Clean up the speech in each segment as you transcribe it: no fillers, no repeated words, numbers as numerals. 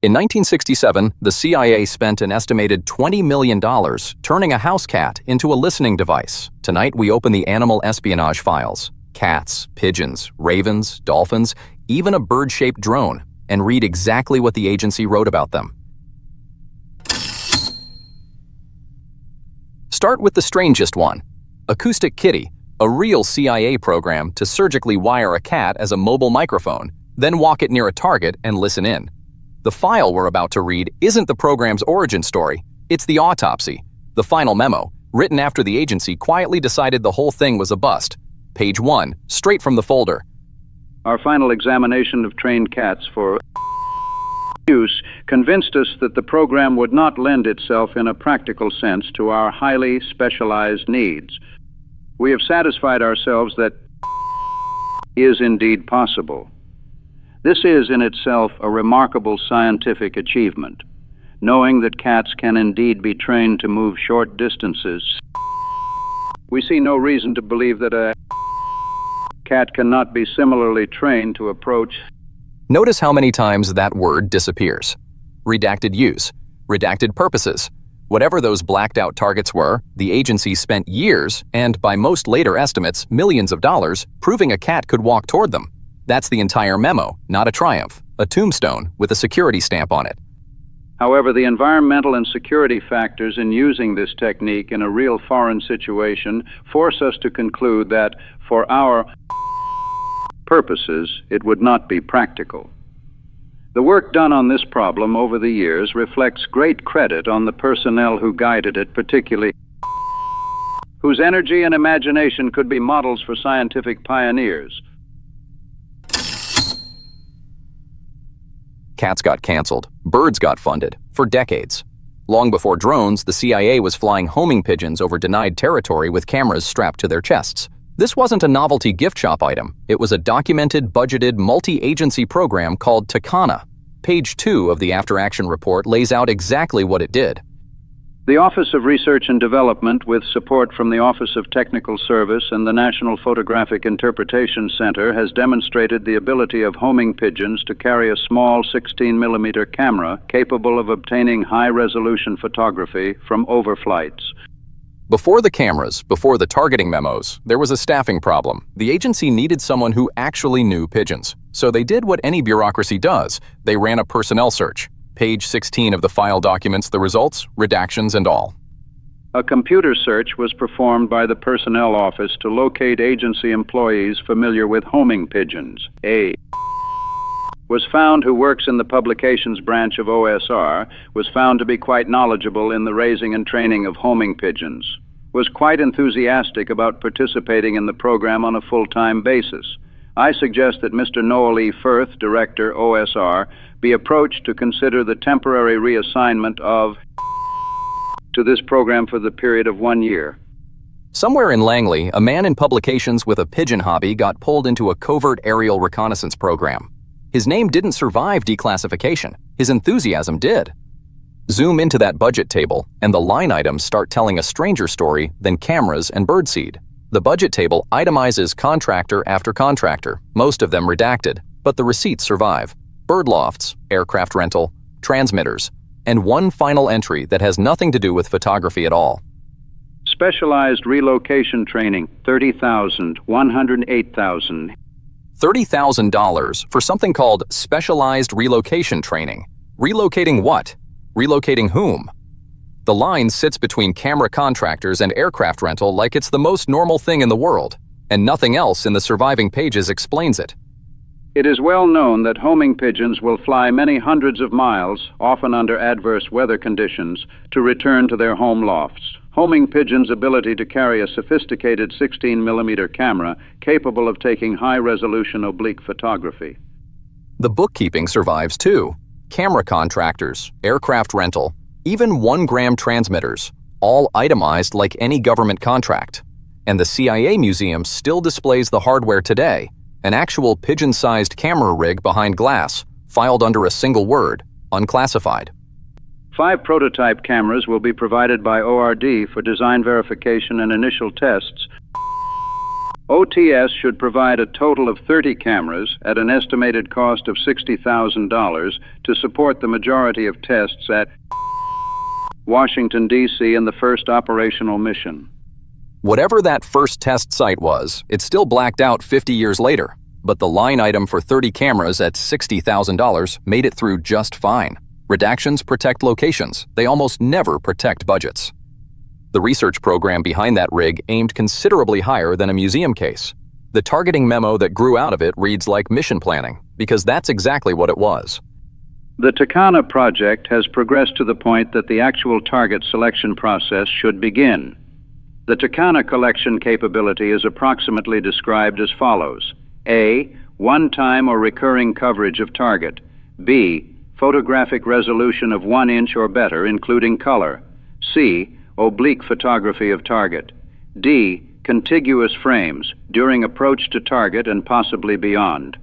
In 1967, the CIA spent an estimated $20 million turning a house cat into a listening device. Tonight, we open the animal espionage files. Cats, pigeons, ravens, dolphins, even a bird-shaped drone, and read exactly what the agency wrote about them. Start with the strangest one. Acoustic Kitty, a real CIA program to surgically wire a cat as a mobile microphone, then walk it near a target and listen in. The file we're about to read isn't the program's origin story, it's the autopsy, the final memo, written after the agency quietly decided the whole thing was a bust. Page 1, straight from the folder. Our final examination of trained cats for use convinced us that the program would not lend itself in a practical sense to our highly specialized needs. We have satisfied ourselves that is indeed possible. This is in itself a remarkable scientific achievement. Knowing that cats can indeed be trained to move short distances, we see no reason to believe that a cat cannot be similarly trained to approach. Notice how many times that word disappears. Redacted use, redacted purposes. Whatever those blacked-out targets were, the agency spent years, and by most later estimates, millions of dollars, proving a cat could walk toward them. That's the entire memo, not a triumph, a tombstone with a security stamp on it. However, the environmental and security factors in using this technique in a real foreign situation force us to conclude that, for our purposes, it would not be practical. The work done on this problem over the years reflects great credit on the personnel who guided it, particularly whose energy and imagination could be models for scientific pioneers. Cats got canceled, birds got funded, for decades. Long before drones, the CIA was flying homing pigeons over denied territory with cameras strapped to their chests. This wasn't a novelty gift shop item. It was a documented, budgeted, multi-agency program called Takana. Page 2 of the after-action report lays out exactly what it did. The Office of Research and Development, with support from the Office of Technical Service and the National Photographic Interpretation Center, has demonstrated the ability of homing pigeons to carry a small 16mm camera capable of obtaining high-resolution photography from overflights. Before the cameras, before the targeting memos, there was a staffing problem. The agency needed someone who actually knew pigeons. So they did what any bureaucracy does. They ran a personnel search. Page 16 of the file documents the results, redactions, and all. A computer search was performed by the Personnel Office to locate agency employees familiar with homing pigeons. A was found who works in the publications branch of OSR, was found to be quite knowledgeable in the raising and training of homing pigeons, was quite enthusiastic about participating in the program on a full-time basis. I suggest that Mr. Noel E. Firth, Director, OSR, be approached to consider the temporary reassignment of to this program for the period of 1 year. Somewhere in Langley, a man in publications with a pigeon hobby got pulled into a covert aerial reconnaissance program. His name didn't survive declassification. His enthusiasm did. Zoom into that budget table, and the line items start telling a stranger story than cameras and birdseed. The budget table itemizes contractor after contractor, most of them redacted, but the receipts survive. Bird lofts, aircraft rental, transmitters, and one final entry that has nothing to do with photography at all. Specialized relocation training, $30,000, $108,000. $30,000 for something called specialized relocation training. Relocating what? Relocating whom? The line sits between camera contractors and aircraft rental like it's the most normal thing in the world, and nothing else in the surviving pages explains it. It is well known that homing pigeons will fly many hundreds of miles, often under adverse weather conditions, to return to their home lofts. Homing pigeons' ability to carry a sophisticated 16mm camera capable of taking high-resolution oblique photography. The bookkeeping survives too. Camera contractors, aircraft rental, even 1-gram transmitters, all itemized like any government contract. And the CIA Museum still displays the hardware today, an actual pigeon-sized camera rig behind glass, filed under a single word, unclassified. 5 prototype cameras will be provided by ORD for design verification and initial tests. OTS should provide a total of 30 cameras at an estimated cost of $60,000 to support the majority of tests at Washington, D.C. in the first operational mission. Whatever that first test site was, it still blacked out 50 years later, but the line item for 30 cameras at $60,000 made it through just fine. Redactions protect locations. They almost never protect budgets. The research program behind that rig aimed considerably higher than a museum case. The targeting memo that grew out of it reads like mission planning, because that's exactly what it was. The Takana project has progressed to the point that the actual target selection process should begin. The Takana collection capability is approximately described as follows. A. One-time or recurring coverage of target. B. Photographic resolution of 1 inch or better, including color. C. Oblique photography of target. D. Contiguous frames during approach to target and possibly beyond.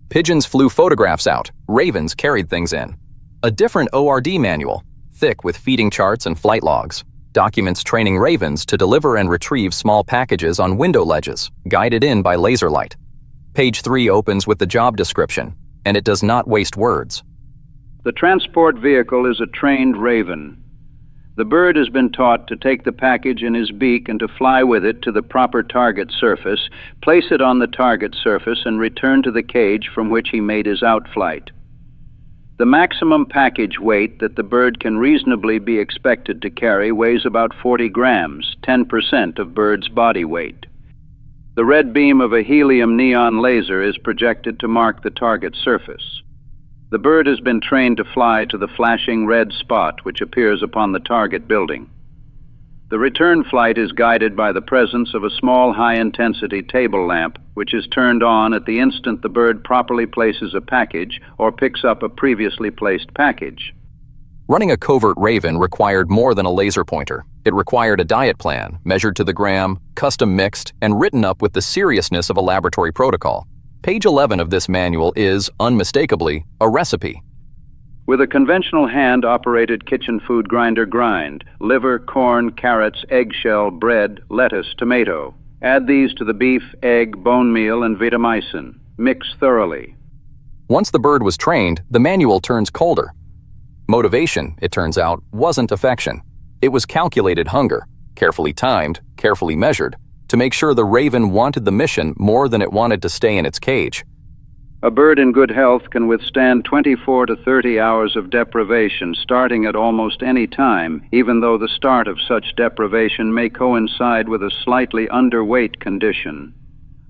Pigeons flew photographs out. Ravens carried things in. A different ORD manual, thick with feeding charts and flight logs. Documents training ravens to deliver and retrieve small packages on window ledges, guided in by laser light. Page 3 opens with the job description, and it does not waste words. The transport vehicle is a trained raven. The bird has been taught to take the package in his beak and to fly with it to the proper target surface, place it on the target surface, and return to the cage from which he made his outflight. The maximum package weight that the bird can reasonably be expected to carry weighs about 40 grams, 10% of bird's body weight. The red beam of a helium neon laser is projected to mark the target surface. The bird has been trained to fly to the flashing red spot which appears upon the target building. The return flight is guided by the presence of a small high-intensity table lamp, which is turned on at the instant the bird properly places a package or picks up a previously placed package. Running a covert raven required more than a laser pointer. It required a diet plan, measured to the gram, custom mixed, and written up with the seriousness of a laboratory protocol. Page 11 of this manual is, unmistakably, a recipe. With a conventional hand-operated kitchen food grinder, grind liver, corn, carrots, eggshell, bread, lettuce, tomato. Add these to the beef, egg, bone meal, and vitamycin. Mix thoroughly. Once the bird was trained, the manual turns colder. Motivation, it turns out, wasn't affection. It was calculated hunger, carefully timed, carefully measured, to make sure the raven wanted the mission more than it wanted to stay in its cage. A bird in good health can withstand 24 to 30 hours of deprivation starting at almost any time, even though the start of such deprivation may coincide with a slightly underweight condition.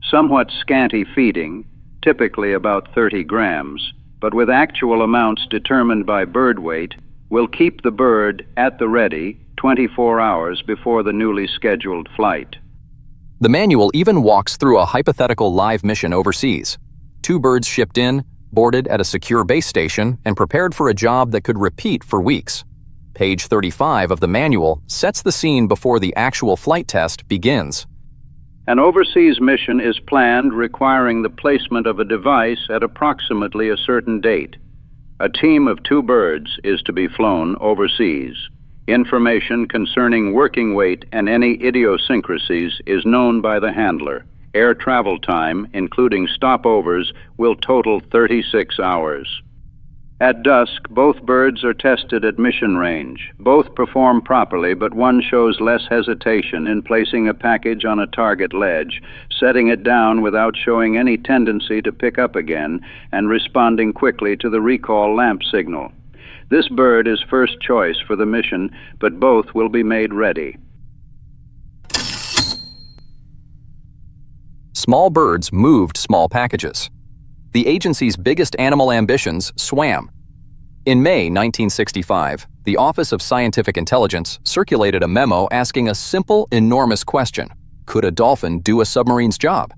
Somewhat scanty feeding, typically about 30 grams, but with actual amounts determined by bird weight, will keep the bird at the ready 24 hours before the newly scheduled flight. The manual even walks through a hypothetical live mission overseas. 2 birds shipped in, boarded at a secure base station, and prepared for a job that could repeat for weeks. Page 35 of the manual sets the scene before the actual flight test begins. An overseas mission is planned requiring the placement of a device at approximately a certain date. A team of 2 birds is to be flown overseas. Information concerning working weight and any idiosyncrasies is known by the handler. Air travel time, including stopovers, will total 36 hours. At dusk, both birds are tested at mission range. Both perform properly, but one shows less hesitation in placing a package on a target ledge, setting it down without showing any tendency to pick up again, and responding quickly to the recall lamp signal. This bird is first choice for the mission, but both will be made ready. Small birds moved small packages. The agency's biggest animal ambitions swam. In May 1965, the Office of Scientific Intelligence circulated a memo asking a simple, enormous question. Could a dolphin do a submarine's job?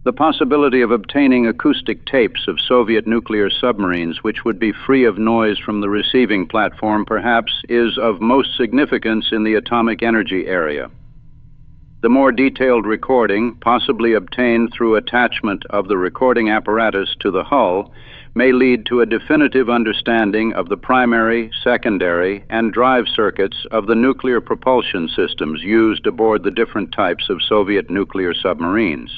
The possibility of obtaining acoustic tapes of Soviet nuclear submarines, which would be free of noise from the receiving platform, perhaps, is of most significance in the atomic energy area. The more detailed recording, possibly obtained through attachment of the recording apparatus to the hull, may lead to a definitive understanding of the primary, secondary, and drive circuits of the nuclear propulsion systems used aboard the different types of Soviet nuclear submarines.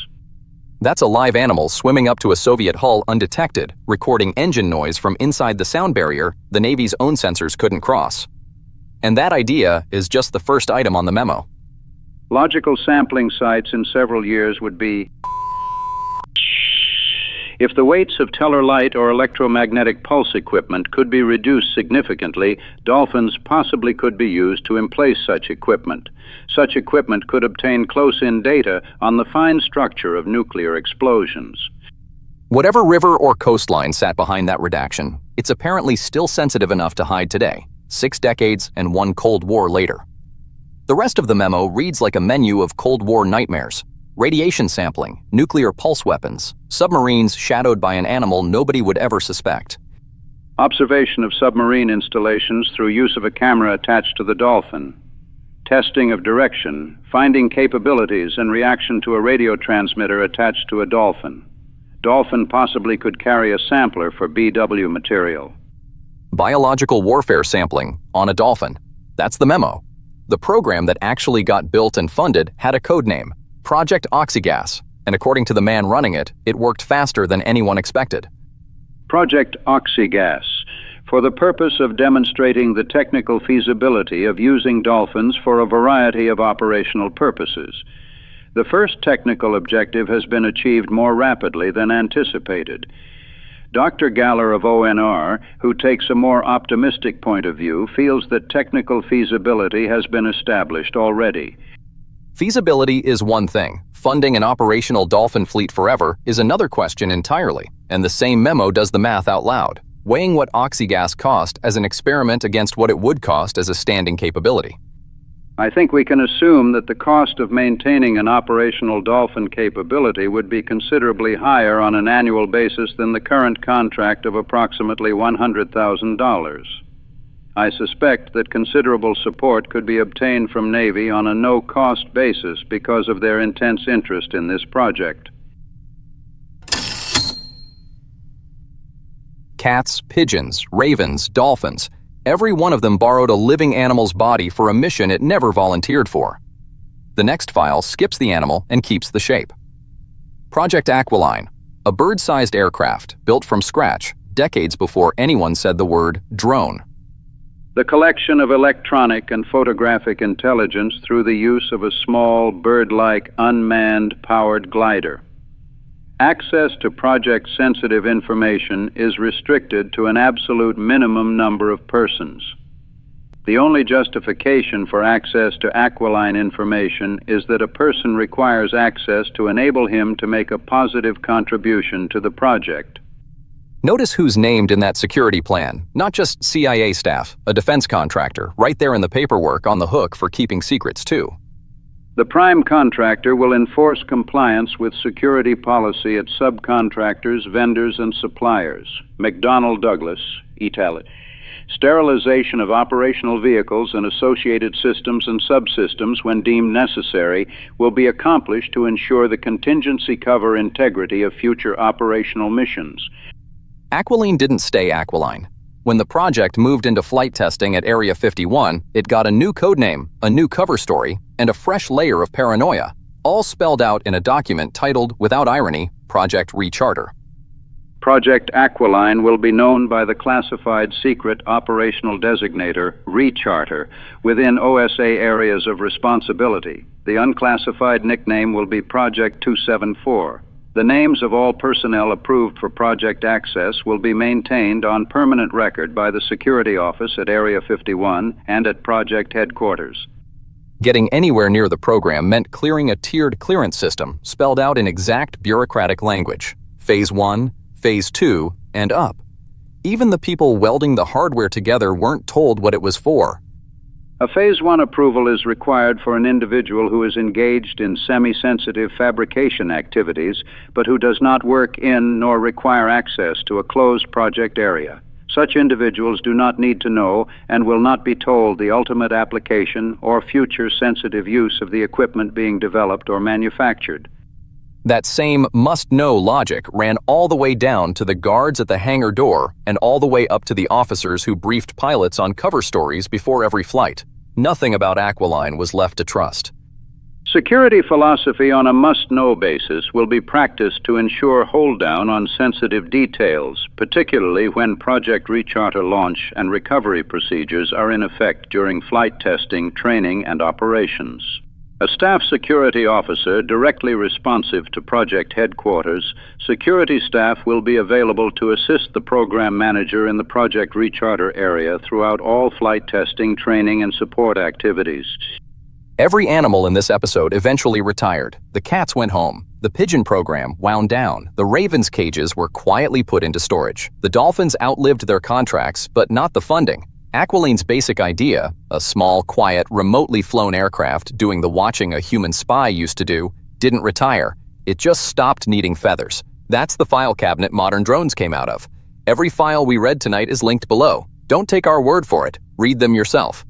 That's a live animal swimming up to a Soviet hull undetected, recording engine noise from inside the sound barrier the Navy's own sensors couldn't cross. And that idea is just the first item on the memo. Logical sampling sites in several years would be: if the weights of teller light or electromagnetic pulse equipment could be reduced significantly, dolphins possibly could be used to emplace such equipment. Such equipment could obtain close-in data on the fine structure of nuclear explosions. Whatever river or coastline sat behind that redaction, it's apparently still sensitive enough to hide today, 6 decades and 1 Cold War later. The rest of the memo reads like a menu of Cold War nightmares. Radiation sampling, nuclear pulse weapons, submarines shadowed by an animal nobody would ever suspect. Observation of submarine installations through use of a camera attached to the Dolphin. Testing of direction, finding capabilities in reaction to a radio transmitter attached to a Dolphin. Dolphin possibly could carry a sampler for BW material. Biological warfare sampling on a Dolphin. That's the memo. The program that actually got built and funded had a code name, Project Oxygas, and according to the man running it, it worked faster than anyone expected. Project Oxygas, for the purpose of demonstrating the technical feasibility of using dolphins for a variety of operational purposes. The first technical objective has been achieved more rapidly than anticipated. Dr. Galler of ONR, who takes a more optimistic point of view, feels that technical feasibility has been established already. Feasibility is one thing. Funding an operational Dolphin fleet forever is another question entirely, and the same memo does the math out loud, weighing what Oxygas cost as an experiment against what it would cost as a standing capability. I think we can assume that the cost of maintaining an operational Dolphin capability would be considerably higher on an annual basis than the current contract of approximately $100,000. I suspect that considerable support could be obtained from Navy on a no-cost basis because of their intense interest in this project. Cats, pigeons, ravens, dolphins, every one of them borrowed a living animal's body for a mission it never volunteered for. The next file skips the animal and keeps the shape. Project Aquiline, a bird-sized aircraft built from scratch decades before anyone said the word drone. The collection of electronic and photographic intelligence through the use of a small, bird-like, unmanned, powered glider. Access to project-sensitive information is restricted to an absolute minimum number of persons. The only justification for access to Aquiline information is that a person requires access to enable him to make a positive contribution to the project. Notice who's named in that security plan, not just CIA staff, a defense contractor, right there in the paperwork on the hook for keeping secrets too. The prime contractor will enforce compliance with security policy at subcontractors, vendors, and suppliers. McDonnell Douglas, Italic. Sterilization of operational vehicles and associated systems and subsystems when deemed necessary will be accomplished to ensure the contingency cover integrity of future operational missions. Aquiline didn't stay Aquiline. When the project moved into flight testing at Area 51, it got a new codename, a new cover story, and a fresh layer of paranoia, all spelled out in a document titled, without irony, Project Recharter. Project Aquiline will be known by the classified secret operational designator, Recharter, within OSA areas of responsibility. The unclassified nickname will be Project 274. The names of all personnel approved for project access will be maintained on permanent record by the security office at Area 51 and at project headquarters. Getting anywhere near the program meant clearing a tiered clearance system spelled out in exact bureaucratic language. Phase 1, Phase 2, and up. Even the people welding the hardware together weren't told what it was for. A Phase 1 approval is required for an individual who is engaged in semi-sensitive fabrication activities, but who does not work in nor require access to a closed project area. Such individuals do not need to know and will not be told the ultimate application or future sensitive use of the equipment being developed or manufactured. That same must-know logic ran all the way down to the guards at the hangar door and all the way up to the officers who briefed pilots on cover stories before every flight. Nothing about Aquiline was left to trust. Security philosophy on a must-know basis will be practiced to ensure hold-down on sensitive details, particularly when Project Recharter launch and recovery procedures are in effect during flight testing, training, and operations. A staff security officer directly responsive to project headquarters, security staff will be available to assist the program manager in the Project Recharter area throughout all flight testing, training, and support activities. Every animal in this episode eventually retired. The cats went home. The pigeon program wound down. The ravens' cages were quietly put into storage. The dolphins outlived their contracts, but not the funding. Aquiline's basic idea, a small, quiet, remotely flown aircraft doing the watching a human spy used to do, didn't retire. It just stopped needing feathers. That's the file cabinet modern drones came out of. Every file we read tonight is linked below. Don't take our word for it. Read them yourself.